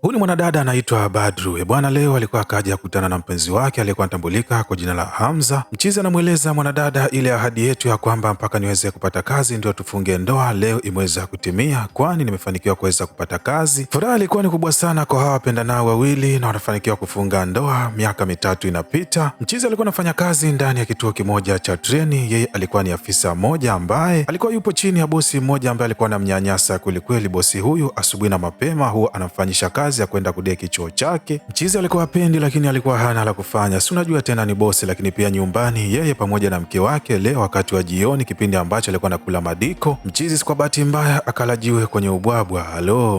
Huyu ni mwanadada anaitwa Badru. Bwana leo alikuwa akaja kukutana na mpenzi wake aliyekuwa anatambulika kwa jina la Hamza. Mchizi anamweleza mwanadada, ile ahadi yetu ya kwamba mpaka niweze kupata kazi ndio tufunge ndoa leo imeweza kutimia, kwani nimefanikiwa kuweza kupata kazi. Furaha ilikuwa ni kubwa sana kwa hawa wapendanao wawili na wanafanikiwa kufunga ndoa. Miaka mitatu inapita. Mchizi alikuwa anafanya kazi ndani ya kituo kimoja cha treni. Yeye alikuwa ni afisa mmoja ambaye alikuwa yupo chini ya bosi mmoja ambaye alikuwa anamnyanyasa kwelikweli. Bosi huyu asubuhi na mapema huwa anamfanyisha kazi ya kwenda kudeki chuo chake. Mchizi alikuwa apendi, lakini alikuwa hana la kufanya. Si unajua tena ni bosi, lakini pia nyumbani yeye pamoja na mke wake. Leo wakati wa jioni, kipindi ambacho alikuwa anakula madiko, mchizi kwa bahati mbaya akala jiwe kwenye ubwabwa.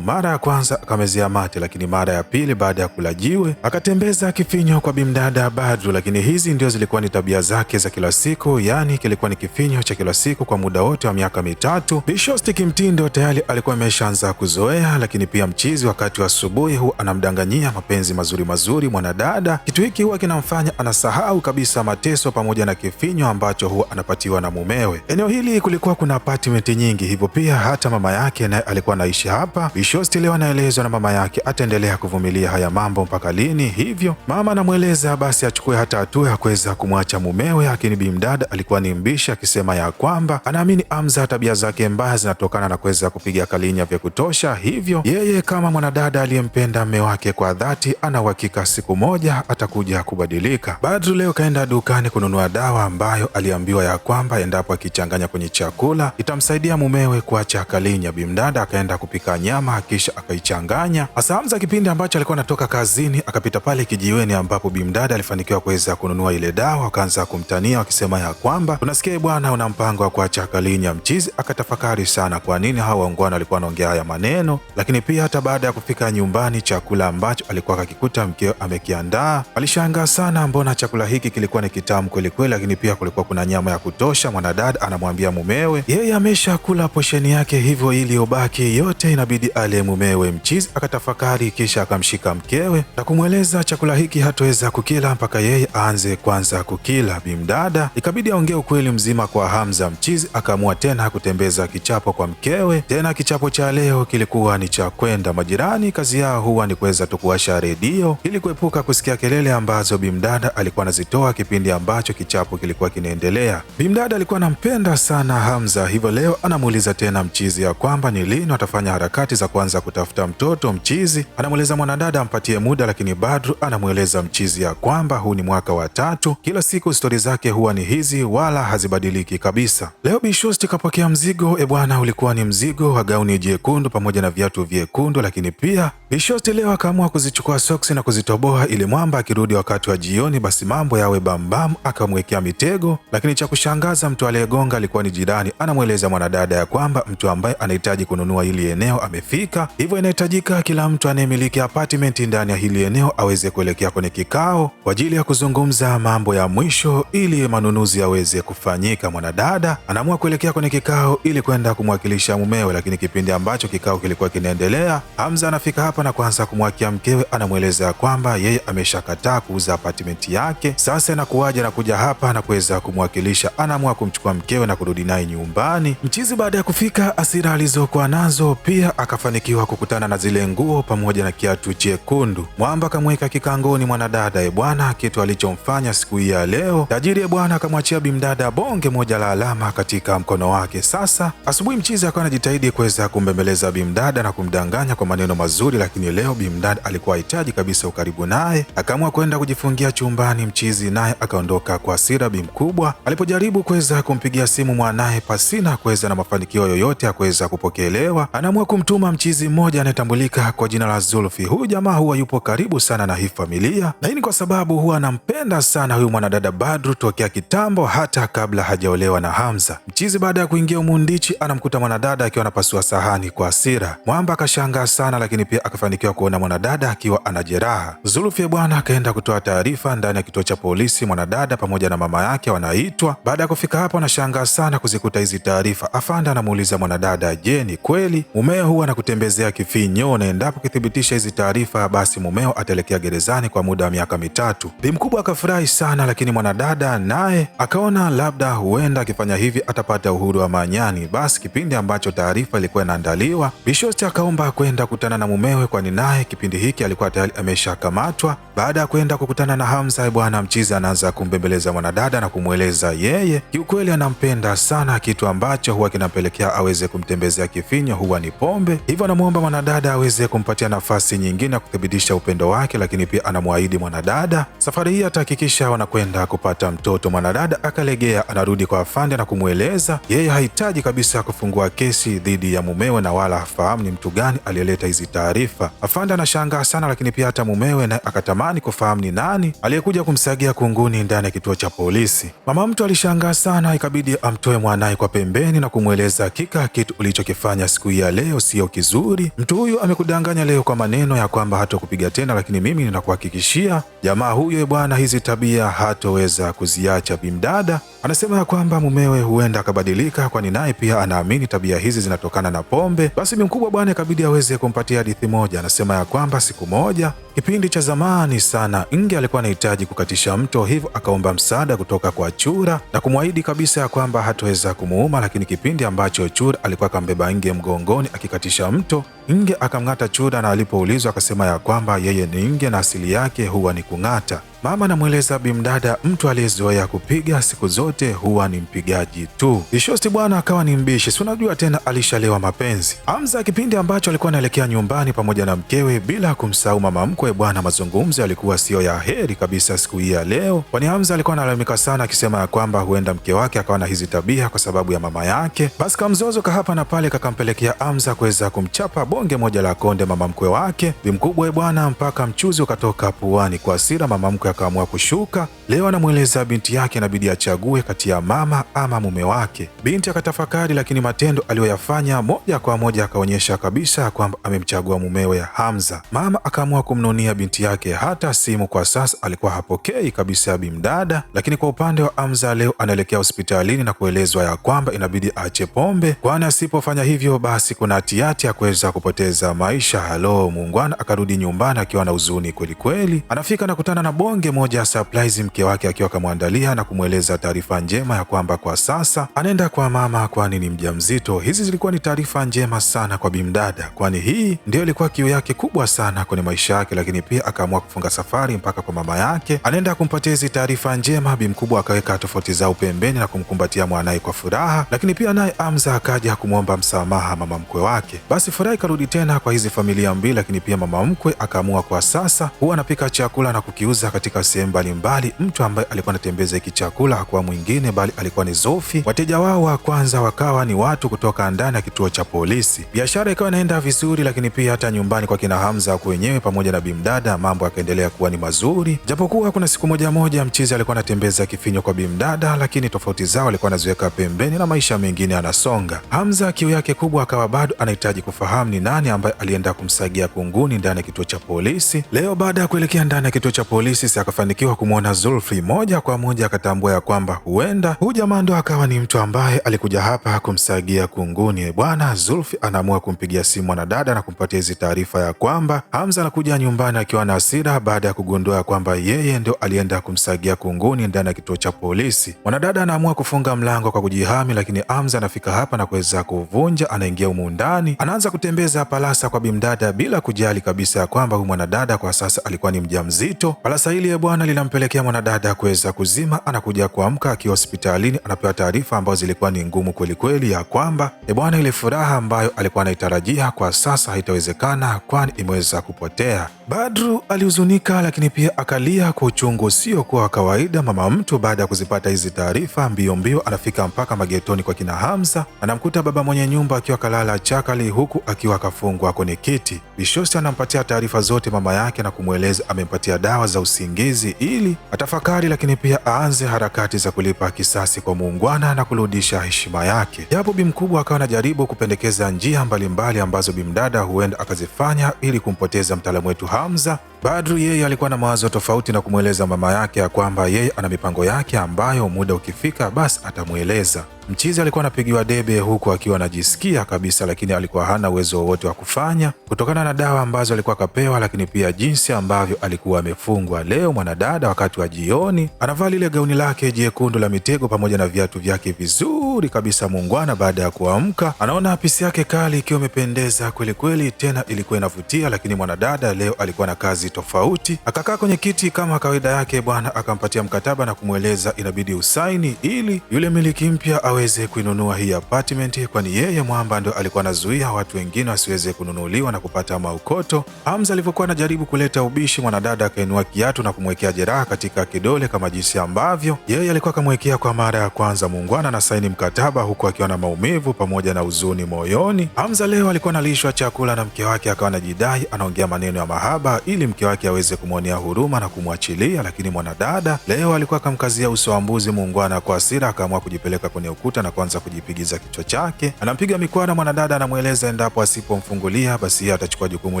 Mara ya kwanza akamezea mate, lakini mara ya pili baada ya kula jiwe akatembeza kifinyo kwa bimdada Badru. Lakini hizi ndio zilikuwa ni tabia zake za kila siku, yani kilikuwa ni kifinyo cha kila siku kwa muda wote wa miaka mitatu. Bishosti kimtindo tayari alikuwa ameshaanza kuzoea, lakini pia mchizi wakati wa asubuhi huwa anamdanganyia mapenzi mazuri mazuri mwanadada. Kitu hiki huwa kinamfanya anasahau kabisa mateso pamoja na kifinyo ambacho huwa anapatiwa na mumewe. Eneo hili kulikuwa kuna apartment nyingi, hivyo pia hata mama yake naye alikuwa anaishi hapa. Bishosti leo anaelezwa na mama yake ataendelea kuvumilia haya mambo mpaka lini, hivyo mama anamweleza basi achukue hata hatua ya kuweza kumwacha mumewe. Lakini bimdada alikuwa ni mbishi, akisema ya kwamba anaamini Hamza tabia zake mbaya zinatokana na kuweza kupiga kalinya vya kutosha, hivyo yeye kama mwanadada aliyempenda mume wake kwa dhati ana uhakika siku moja atakuja kubadilika. Badru leo kaenda dukani kununua dawa ambayo aliambiwa ya kwamba endapo akichanganya kwenye chakula itamsaidia mumewe kuacha kalinya. Bimdada akaenda kupika nyama kisha akaichanganya. Hasa Hamza kipindi ambacho alikuwa anatoka kazini akapita pale kijiweni ambapo bimdada alifanikiwa kuweza kununua ile dawa. Akaanza kumtania wakisema ya kwamba unasikia bwana, una mpango wa kuacha kalinya. Mchizi akatafakari sana kwa nini hawa waungwana walikuwa wanaongea haya maneno, lakini pia hata baada ya kufika nyumbani chakula ambacho alikuwa akikuta mkeo amekiandaa alishangaa sana, mbona chakula hiki kilikuwa ni kitamu kweli kweli, lakini pia kulikuwa kuna nyama ya kutosha. Mwanadada anamwambia mumewe yeye amesha kula posheni yake, hivyo iliyobaki yote inabidi ale mumewe. Mchizi akatafakari kisha akamshika mkewe na kumweleza chakula hiki hataweza kukila mpaka yeye aanze kwanza kukila. Bimdada ikabidi aongee ukweli mzima kwa Hamza. Mchizi akaamua tena kutembeza kichapo kwa mkewe. Tena kichapo cha leo kilikuwa ni cha kwenda majirani, kazi yao huwa ni kuweza tu kuwasha redio ili kuepuka kusikia kelele ambazo bimdada alikuwa anazitoa kipindi ambacho kichapo kilikuwa kinaendelea. Bimdada alikuwa anampenda sana Hamza, hivyo leo anamuuliza tena mchizi ya kwamba ni lini atafanya harakati za kuanza kutafuta mtoto. Mchizi anamweleza mwanadada ampatie muda, lakini Badru anamweleza mchizi ya kwamba huu ni mwaka wa 3, kila siku stori zake huwa ni hizi wala hazibadiliki kabisa. Leo Bishosti kapokea mzigo. Bwana, ulikuwa ni mzigo wa gauni jekundu pamoja na viatu vyekundu, lakini pia Bishosti leo akaamua kuzichukua soksi na kuzitoboa ili mwamba akirudi wakati wa jioni basi mambo yawe bambam. Akamwekea mitego, lakini cha kushangaza mtu aliyegonga alikuwa ni jirani. Anamweleza mwanadada ya kwamba mtu ambaye anahitaji kununua hili eneo amefika, hivyo inahitajika kila mtu anayemiliki apartment ndani ya hili eneo aweze kuelekea kwenye kikao kwa ajili ya kuzungumza mambo ya mwisho ili manunuzi yaweze kufanyika. Mwanadada anaamua kuelekea kwenye kikao ili kwenda kumwakilisha mumewe, lakini kipindi ambacho kikao kilikuwa kinaendelea, Hamza anafika hapa na kuanza kumwakia mkewe. Anamweleza kwamba yeye ameshakataa kuuza apartment yake, sasa inakuwaje na kuja hapa na kuweza kumwakilisha. Anaamua kumchukua mkewe na kurudi naye nyumbani. Mchizi baada ya kufika, asira alizokuwa nazo pia akafanikiwa kukutana na zile nguo pamoja na kiatu chekundu. Mwamba akamweka kikangoni mwanadada. Bwana, kitu alichomfanya siku hii ya leo, tajiri bwana akamwachia bimdada bonge moja la alama katika mkono wake. Sasa asubuhi mchizi akawa anajitahidi kuweza kumbembeleza bimdada na kumdanganya kwa maneno mazuri, lakini leo bimdada alikuwa hahitaji kabisa ukaribu naye. Akaamua kwenda kujifungia chumbani. Mchizi naye akaondoka kwa hasira bimkubwa. Alipojaribu kuweza kumpigia simu mwanaye pasina kuweza na mafanikio yoyote ya kuweza kupokelewa, anaamua kumtuma mchizi mmoja anayetambulika kwa jina la Zulfi. Huyu jamaa huwa yupo karibu sana na hii familia, na hii ni kwa sababu huwa anampenda sana huyu mwanadada Badru tokea kitambo, hata kabla hajaolewa na Hamza. Mchizi baada ya kuingia umundichi anamkuta mwanadada akiwa anapasua sahani kwa hasira. Mwamba akashangaa sana, lakini pia akafanikiwa kuona mwanadada akiwa ana jeraha. Zulfi bwana akaenda kutoa taarifa ndani ya kituo cha polisi. Mwanadada pamoja na mama yake wanaitwa. Baada ya kufika hapo anashangaa sana kuzikuta hizi taarifa. Afande anamuuliza mwanadada, je, ni kweli mumeo huwa anakutembezea kifinyo, na endapo kithibitisha hizi taarifa basi mumeo ataelekea gerezani kwa muda wa miaka mitatu. Bi mkubwa akafurahi sana, lakini mwanadada naye akaona labda huenda akifanya hivi atapata uhuru wa manyani. Basi kipindi ambacho taarifa ilikuwa inaandaliwa, Bishosti akaomba kwenda kutana na mumewe kwani naye kipindi hiki alikuwa tayari ameshakamatwa. Baada ya kwenda kukutana na Hamza bwana, mchizi anaanza kumbembeleza mwanadada na kumweleza yeye kiukweli anampenda sana, kitu ambacho huwa kinampelekea aweze kumtembezea kifinyo huwa ni pombe. Hivyo anamuomba mwanadada aweze kumpatia nafasi nyingine ya kuthibitisha upendo wake, lakini pia anamwahidi mwanadada safari hii atahakikisha wanakwenda kupata mtoto. Mwanadada akalegea, anarudi kwa afande na kumweleza yeye hahitaji kabisa kufungua kesi dhidi ya mumewe na wala hafahamu ni mtu gani aliyeleta hizi taarifa. Afande anashangaa sana, lakini pia hata mumewe naye akatamani kufahamu ni nani aliyekuja kumsagia kunguni ndani ya kituo cha polisi. Mama mtu alishangaa sana, ikabidi amtoe mwanaye kwa pembeni na kumweleza hakika kitu ulichokifanya siku hii ya leo sio kizuri. Mtu huyu amekudanganya leo kwa maneno ya kwamba hatakupiga tena, lakini mimi ninakuhakikishia jamaa huyo bwana, hizi tabia hatoweza kuziacha. Bimdada anasema ya kwamba mumewe huenda akabadilika, kwani naye pia anaamini tabia hizi zinatokana na pombe. Basi mkubwa bwana ikabidi aweze kumpatia hadithi moja. Anasema ya kwamba siku moja kipindi cha zamani sana, Nge alikuwa anahitaji kukatisha mto, hivyo akaomba msaada kutoka kwa Chura na kumwahidi kabisa ya kwamba hataweza kumuuma. Lakini kipindi ambacho Chura alikuwa akambeba Nge mgongoni akikatisha mto, Nge akamng'ata Chura, na alipoulizwa akasema ya kwamba yeye ni Nge na asili yake huwa ni kung'ata. Mama anamweleza bimdada mtu aliyezoea kupiga siku zote huwa ni mpigaji tu. Bishosti bwana akawa ni mbishi, si unajua tena alishalewa mapenzi. Hamza kipindi ambacho alikuwa anaelekea nyumbani pamoja na mkewe bila kumsahau mama mkwe bwana, mazungumzo yalikuwa sio ya heri kabisa siku hii ya leo, kwani Hamza alikuwa analalamika sana akisema ya kwamba huenda mke wake akawa na hizi tabia kwa sababu ya mama yake. Basi kamzozo kahapa na pale kakampelekea Hamza kuweza kumchapa bonge moja la konde mama mkwe wake bimkubwa bwana, mpaka mchuzi ukatoka puani. Kwa hasira mama mkwe akaamua kushuka. Leo anamweleza binti yake inabidi achague kati ya mama ama mume wake. Binti akatafakari, lakini matendo aliyoyafanya moja kwa moja akaonyesha kabisa kwamba amemchagua mumewe Hamza. Mama akaamua kumnunia binti yake, hata simu kwa sasa alikuwa hapokei kabisa bimdada. Lakini kwa upande wa Hamza leo anaelekea hospitalini na kuelezwa ya kwamba inabidi aache pombe, kwani asipofanya hivyo basi kuna hatihati ya kuweza kupoteza maisha. Halo muungwana akarudi nyumbani akiwa na huzuni kweli kweli. Anafika na kutana na bonge moja ya surprise mke wake akiwa kamwandalia na kumweleza taarifa njema ya kwamba kwa sasa anaenda kwa mama kwani ni mjamzito. Hizi zilikuwa ni taarifa njema sana kwa bimdada, kwani hii ndio ilikuwa kiu yake kubwa sana kwenye maisha yake. Lakini pia akaamua kufunga safari mpaka kwa mama yake, anaenda kumpatia hizi taarifa njema. Bimkubwa akaweka tofauti zao pembeni na kumkumbatia mwanaye kwa furaha, lakini pia naye Hamza akaja kumwomba msamaha mama mkwe wake. Basi furaha ikarudi tena kwa hizi familia mbili, lakini pia mama mkwe akaamua kwa sasa huwa anapika chakula na kukiuza katika sehemu mbalimbali. Mtu ambaye alikuwa anatembeza hiki chakula hakuwa mwingine bali alikuwa ni Zofi. Wateja wao wa kwanza wakawa ni watu kutoka ndani ya kituo cha polisi. Biashara ikawa inaenda vizuri, lakini pia hata nyumbani kwa kina Hamza wenyewe pamoja na bimdada mambo yakaendelea kuwa ni mazuri, japokuwa kuna siku moja mchizi alikuwa anatembeza kifinyo kwa bimdada, lakini tofauti zao alikuwa anaziweka pembeni na maisha mengine anasonga. Hamza kiu yake kubwa akawa bado anahitaji kufahamu ni nani ambaye alienda kumsagia kunguni ndani ya kituo cha polisi. Leo baada ya kuelekea ndani ya kituo cha polisi akafanikiwa kumwona Zulfi. Moja kwa moja akatambua ya kwamba huenda huyu jamaa ndo akawa ni mtu ambaye alikuja hapa kumsagia kunguni bwana. Zulfi anaamua kumpigia simu mwanadada na kumpatia hizi taarifa ya kwamba Hamza anakuja nyumbani akiwa na hasira baada ya kugundua ya kwamba yeye ndio alienda kumsagia kunguni ndani ya kituo cha polisi. Mwanadada anaamua kufunga mlango kwa kujihami, lakini Hamza anafika hapa na kuweza kuvunja. Anaingia humu ndani, anaanza kutembeza palasa kwa bimdada bila kujali kabisa ya kwamba huyu mwanadada kwa sasa alikuwa ni mjamzito. Palasa hili bwana linampelekea mwanadada kuweza kuzima. Anakuja kuamka akiwa hospitalini, anapewa taarifa ambazo zilikuwa ni ngumu kweli kweli ya kwamba bwana ile furaha ambayo alikuwa anaitarajia kwa sasa haitawezekana, kwani imeweza kupotea. Badru alihuzunika, lakini pia akalia kwa uchungu sio kwa kawaida. Mama mtu baada ya kuzipata hizi taarifa mbio mbio anafika mpaka magetoni kwa kina Hamza, anamkuta baba mwenye nyumba akiwa kalala chakali huku akiwa akafungwa kwenye kiti. Bishosti anampatia taarifa zote mama yake na kumweleza amempatia dawa za usingizi ili atafakari, lakini pia aanze harakati za kulipa kisasi kwa muungwana na kurudisha heshima yake. Japo bimkubwa akawa anajaribu kupendekeza njia mbalimbali ambazo bimdada huenda akazifanya ili kumpoteza mtaalamu wetu Hamza. Badru yeye alikuwa na mawazo tofauti na kumweleza mama yake ya kwamba yeye ana mipango yake ambayo muda ukifika basi atamweleza. Mchizi alikuwa anapigiwa debe huku akiwa anajisikia kabisa, lakini alikuwa hana uwezo wowote wa kufanya kutokana na dawa ambazo alikuwa akapewa, lakini pia jinsi ambavyo alikuwa amefungwa. Leo mwanadada wakati wa jioni anavaa lile gauni lake jekundu la mitego pamoja na viatu vyake vizuri kabisa muungwana. Baada ya kuamka anaona apisi yake kali ikiwa imependeza kweli kweli, tena ilikuwa inavutia, lakini mwanadada leo alikuwa na kazi tofauti. Akakaa kwenye kiti kama kawaida yake bwana, akampatia mkataba na kumweleza inabidi usaini ili yule miliki mpya aweze kuinunua hii apartment, kwani yeye mwamba ndo alikuwa anazuia watu wengine wasiweze kununuliwa na kupata maukoto. Hamza alivyokuwa anajaribu kuleta ubishi, mwanadada akainua kiatu na kumwekea jeraha katika kidole kama jinsi ambavyo yeye alikuwa akamwekea kwa mara ya kwanza. Muungwana na saini mkataba huku akiwa na maumivu pamoja na huzuni moyoni. Hamza leo alikuwa analishwa chakula na mke wake, akawa anajidai anaongea maneno ya mahaba ili mke wake aweze kumwonea huruma na kumwachilia, lakini mwanadada leo alikuwa akamkazia uso wa mbuzi. Muungwana kwa hasira akaamua kujipeleka kwenye ukuta na kuanza kujipigiza kichwa chake. Anampiga mikwara mwanadada, anamweleza endapo asipomfungulia basi yeye atachukua jukumu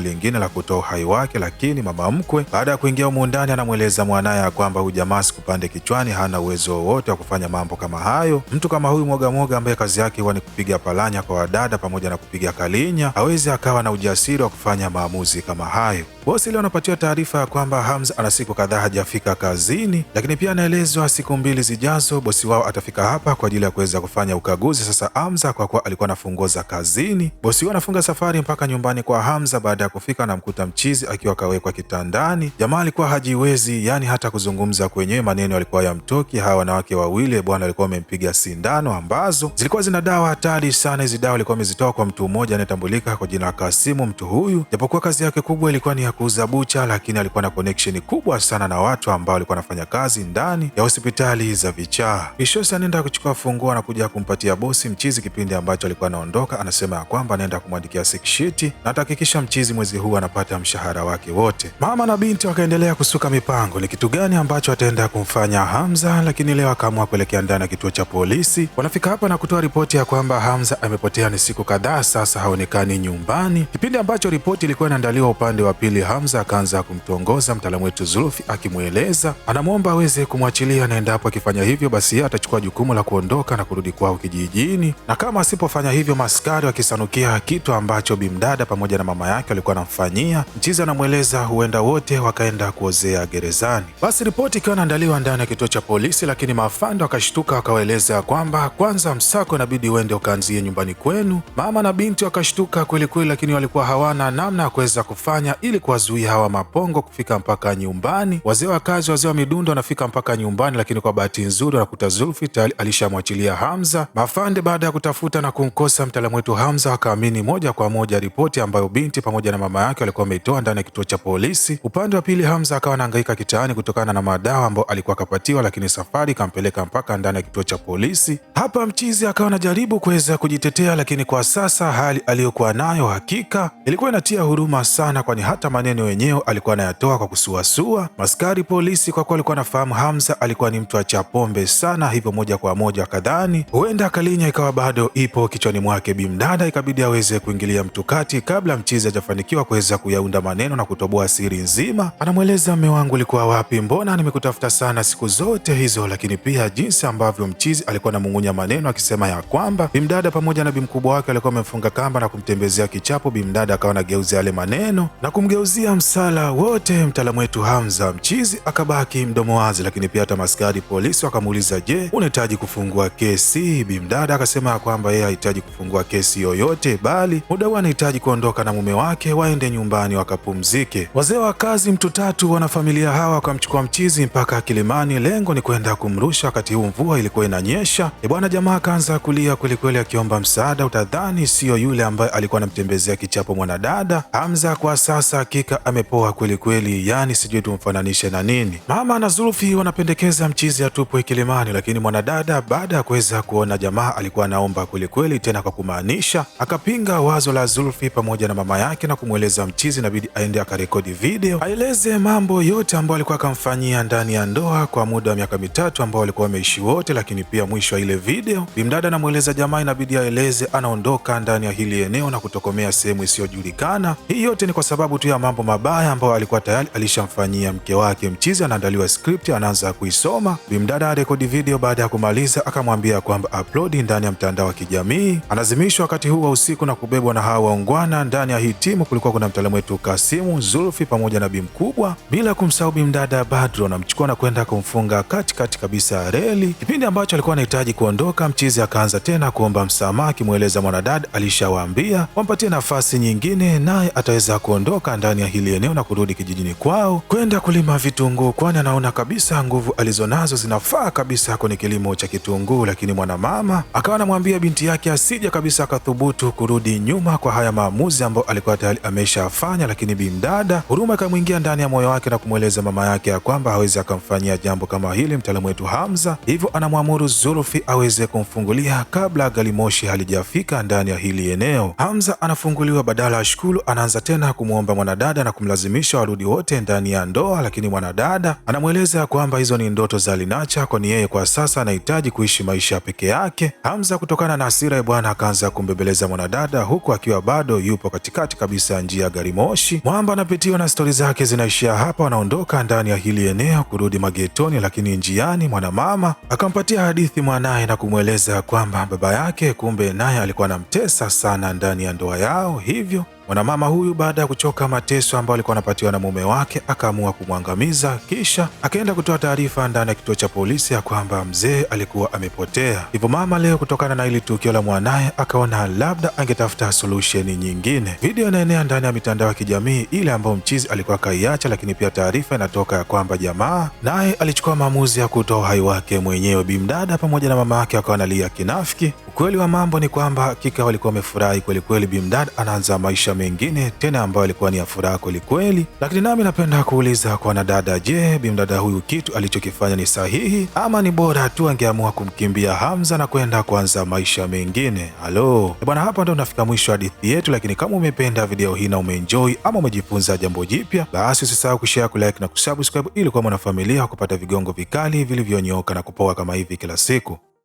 lingine la kutoa uhai wake. Lakini mama mkwe baada ya kuingia humu ndani anamweleza mwanaye ya kwamba huyu jamaa sikupande kichwani, hana uwezo wowote wa kufanya mambo kama hayo. Mtu kama huyu mwoga ambaye kazi yake huwa ni kupiga palanya kwa wadada pamoja na kupiga kalinya hawezi akawa na ujasiri wa kufanya maamuzi kama hayo. Bosi leo anapatiwa taarifa ya kwamba Hamza ana siku kadhaa hajafika kazini, lakini pia anaelezwa siku 2 zijazo bosi wao atafika hapa kwa ajili ya kuweza kufanya ukaguzi. Sasa Hamza kwa kuwa alikuwa anafungoza kazini, bosi wao anafunga safari mpaka nyumbani kwa Hamza. Baada ya kufika anamkuta mchizi akiwa kawekwa kitandani. Jamaa alikuwa hajiwezi, yani hata kuzungumza kwenyewe maneno alikuwa yamtoki. Hawa wanawake wawili bwana alikuwa wamempiga sindano ambazo zilikuwa zina dawa hatari sana. Hizi dawa alikuwa amezitoa kwa mtu mmoja anayetambulika kwa jina la Kasimu. Mtu huyu japokuwa kazi yake kubwa ilikuwa ni ya kuuza bucha, lakini alikuwa na connection kubwa sana na watu ambao walikuwa wanafanya kazi ndani ya hospitali za vichaa. Kishosi anaenda kuchukua funguo na kuja kumpatia bosi mchizi. Kipindi ambacho alikuwa anaondoka anasema ya kwamba anaenda kumwandikia sick sheet na atahakikisha mchizi mwezi huu anapata mshahara wake wote. Mama na binti wakaendelea kusuka mipango ni kitu gani ambacho ataenda kumfanya Hamza, lakini leo akaamua kuelekea ndani ya kituo cha polisi. Wanafika hapa na kutoa ripoti ya kwamba Hamza amepotea ni siku kadhaa sasa, haonekani nyumbani. Kipindi ambacho ripoti ilikuwa inaandaliwa upande wa pili, Hamza akaanza kumtongoza mtaalamu wetu Zulfi akimweleza anamwomba aweze kumwachilia, na endapo akifanya hivyo basi yeye atachukua jukumu la kuondoka na kurudi kwao kijijini, na kama asipofanya hivyo maskari wakisanukia kitu ambacho bimdada pamoja na mama yake walikuwa wanamfanyia. Mchizi anamweleza huenda wote wakaenda kuozea gerezani. Basi ripoti ikiwa inaandaliwa ndani ya kituo cha polisi, lakini maafande wakashtuka wakawaeleza kwamba kwanza msako inabidi uende ukaanzie nyumbani kwenu. Mama na binti wakashtuka kweli kweli, lakini walikuwa hawana namna ya kuweza kufanya ili kuwazuia hawa mapongo kufika mpaka nyumbani. Wazee wa kazi, wazee wa midundo wanafika mpaka nyumbani, lakini kwa bahati nzuri wanakuta Zulfi tayari alishamwachilia Hamza. Mafande baada ya kutafuta na kumkosa mtaalamu wetu Hamza wakaamini moja kwa moja ripoti ambayo binti pamoja na mama yake walikuwa wameitoa ndani ya kituo cha polisi. Upande wa pili Hamza akawa anahangaika kitaani kutokana na madawa ambayo alikuwa akapatiwa, lakini safari kampeleka mpaka ndani ya kituo cha polisi. Hapa mchizi akawa anajaribu kuweza kujitetea, lakini kwa sasa hali aliyokuwa nayo hakika ilikuwa inatia huruma sana, kwani hata maneno yenyewe alikuwa anayatoa kwa kusuasua. Maskari polisi kwa kuwa alikuwa anafahamu Hamza alikuwa ni mtu acha pombe sana, hivyo moja kwa moja kadhani huenda kalinya ikawa bado ipo kichwani mwake. Bimdada ikabidi aweze kuingilia mtukati kabla mchizi hajafanikiwa kuweza kuyaunda maneno na kutoboa siri nzima. Anamweleza mme wangu ulikuwa wapi, mbona nimekutafuta sana siku zote hizo, lakini pia jinsi ambavyo mchizi alikuwa anamung'unya maneno akisema ya kwamba bimdada pamoja na bimkubwa wake alikuwa amemfunga kamba na kumtembezea kichapo. Bimdada akawa anageuza yale maneno na kumgeuzia msala wote mtaalamu wetu Hamza. Mchizi akabaki mdomo wazi, lakini pia hata maskari polisi wakamuuliza, je, unahitaji kufungua kesi? Bimdada akasema ya kwamba yeye hahitaji kufungua kesi yoyote, bali muda huu anahitaji kuondoka na mume wake waende nyumbani wakapumzike. Wazee wa kazi mtu tatu wanafamilia hawa wakamchukua mchizi mpaka Kilimani, lengo ni kwenda kumrusha. Wakati huu mvua ilikuwa inanyesha. Bwana jamaa akaanza kulia kwelikweli akiomba msaada, utadhani siyo yule ambaye alikuwa anamtembezea kichapo mwanadada. Hamza kwa sasa hakika amepoa kwelikweli, yani sijui tumfananishe na nini. Mama na Zulfi wanapendekeza mchizi atupwe Kilimani, lakini mwanadada baada ya kuweza kuona jamaa alikuwa anaomba kwelikweli tena kwa kumaanisha, akapinga wazo la Zulfi pamoja na mama yake na kumweleza mchizi inabidi aende akarekodi video aeleze mambo yote ambayo alikuwa akamfanyia ndani ya ndoa kwa muda wa miaka 3 ambao walikuwa wameishi wote. Lakini pia mwisho wa ile video bimdada anamweleza jamaa inabidi aeleze anaondoka ndani ya hili eneo na kutokomea sehemu isiyojulikana. Hii yote ni kwa sababu tu ya mambo mabaya ambayo alikuwa tayari alishamfanyia mke wake. Mchizi anaandaliwa script, anaanza kuisoma. Bimdada arekodi video, baada ya kumaliza akamwambia kwamba upload ndani ya mtandao wa kijamii. Anazimishwa wakati huu wa usiku na kubebwa na hawa waungwana. Ndani ya hii timu kulikuwa kuna mtaalamu wetu Kasimu, Zulfi pamoja na Bimkubwa, bila kumsahau Bimdada Badru. Anamchukua na kwenda kumfunga katikati kabisa ya reli. Kipindi ambacho alikuwa anahitaji kuondoka, mchizi akaanza tena kuomba msamaha, akimweleza mwanadada alishawaambia wampatie nafasi nyingine, naye ataweza kuondoka ndani ya hili eneo na kurudi kijijini kwao kwenda kulima vitunguu, kwani anaona kabisa nguvu alizonazo zinafaa kabisa kwenye kilimo cha kitunguu. Lakini mwanamama akawa anamwambia binti yake asije kabisa akathubutu kurudi nyuma kwa haya maamuzi ambayo alikuwa tayari ameshafanya. Lakini bimdada huruma ikamwingia ndani ya moyo wake na kumweleza mama yake ya kwamba hawezi akamfanyia jambo kama hili mtaalamu wetu Hamza, hivyo anamwamuru Zulfi aweze kumfungulia kabla gari moshi halijafika ndani ya hili eneo. Hamza anafunguliwa, badala ya shukuru anaanza tena kumwomba mwanadada na kumlazimisha warudi wote ndani ya ndoa. Lakini mwanadada anamweleza kwamba hizo ni ndoto za Linacha, kwani yeye kwa sasa anahitaji kuishi maisha peke yake. Hamza kutokana na hasira ya bwana akaanza kumbembeleza mwanadada huku akiwa bado yupo katikati kabisa ya njia ya gari moshi. Mwamba anapitiwa na stori zake zinaishia hapa. Wanaondoka ndani ya hili eneo kurudi magetoni, lakini njiani mwanamama akampatia hadithi mwanaye na kumweleza kwamba baba yake kumbe naye alikuwa anamtesa sana ndani ya ndoa yao. Hivyo mwanamama huyu baada ya kuchoka mateso ambayo alikuwa anapatiwa na mume wake akaamua kumwangamiza, kisha akaenda kutoa taarifa ndani ya kituo cha polisi ya kwamba mzee alikuwa amepotea. Hivyo mama leo kutokana na hili tukio la mwanaye akaona labda angetafuta solution nyingine. Video inaenea ndani ya mitandao ya kijamii ile ambayo mchizi alikuwa kaiacha, lakini pia taarifa inatoka ya kwamba jamaa naye alichukua maamuzi ya kutoa uhai wake mwenyewe. Bimdada pamoja na mama yake wakawa analia kinafiki. Ukweli wa mambo ni kwamba hakika walikuwa wamefurahi kweli kweli. Bimdada anaanza maisha mengine tena ambayo alikuwa ni ya furaha kweli kweli. Lakini nami napenda kuuliza kwa wanadada, je, bimdada huyu kitu alichokifanya ni sahihi ama ni bora tu angeamua kumkimbia Hamza na kwenda kuanza maisha mengine? Halo bwana, hapa ndo unafika mwisho hadithi yetu, lakini kama umependa video hii na umeenjoy ama umejifunza jambo jipya, basi usisahau kushare, kulike na kusubscribe ili kuwa mwanafamilia wa kupata vigongo vikali vilivyonyooka na kupoa kama hivi kila siku.